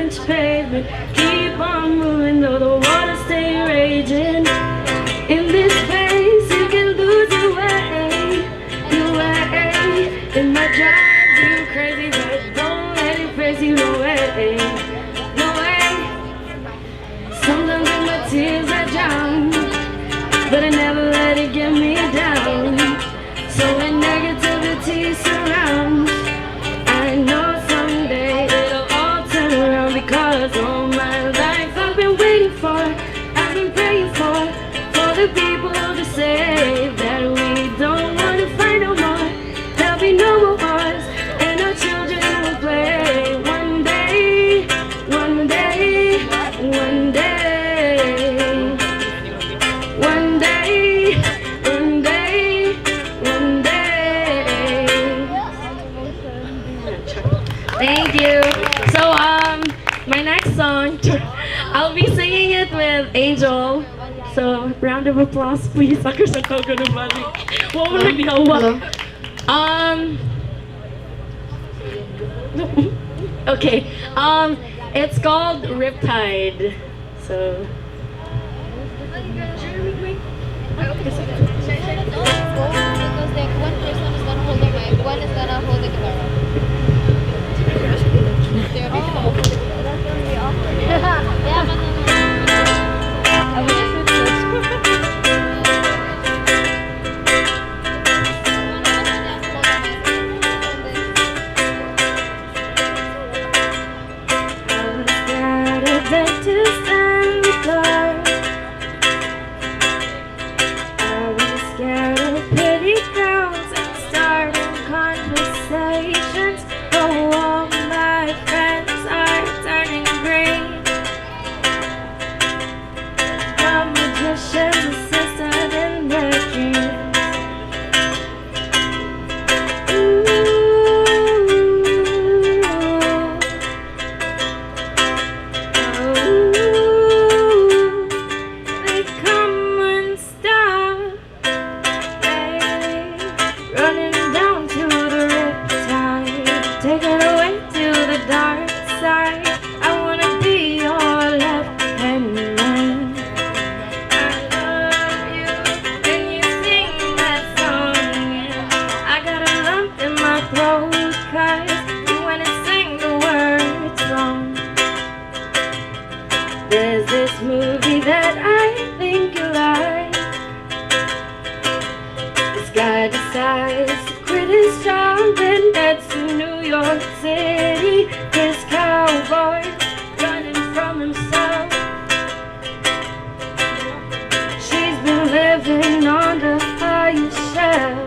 French pavement. Keep on moving though the water stay raging. In this place you can lose your way. It might drive you crazy, but don't let it praise you. No way, no way. Sometimes in my tears I drown, but I never let it get me down. So when negativity surrounds, I know someday it'll all turn around. Because all my life I've been waiting for, I've been praying for the people to say that we don't want to fight no more. There'll be no more wars, and our children will play. One day, one day, one day, one day, one day, one day. Thank you. So my next song, I'll be singing it with Angel. So round of applause, please. Ako sa kogo na balik. What will it be? Okay. It's called Riptide. So. Because like one person is gonna hold the mic, one is gonna hold the guitar. Yeah, but I will just there's this movie that I think you like. This guy decides to quit his job and heads to New York City. This cowboy running from himself. She's been living on the higher shelf.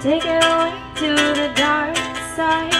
Take it away to the dark side.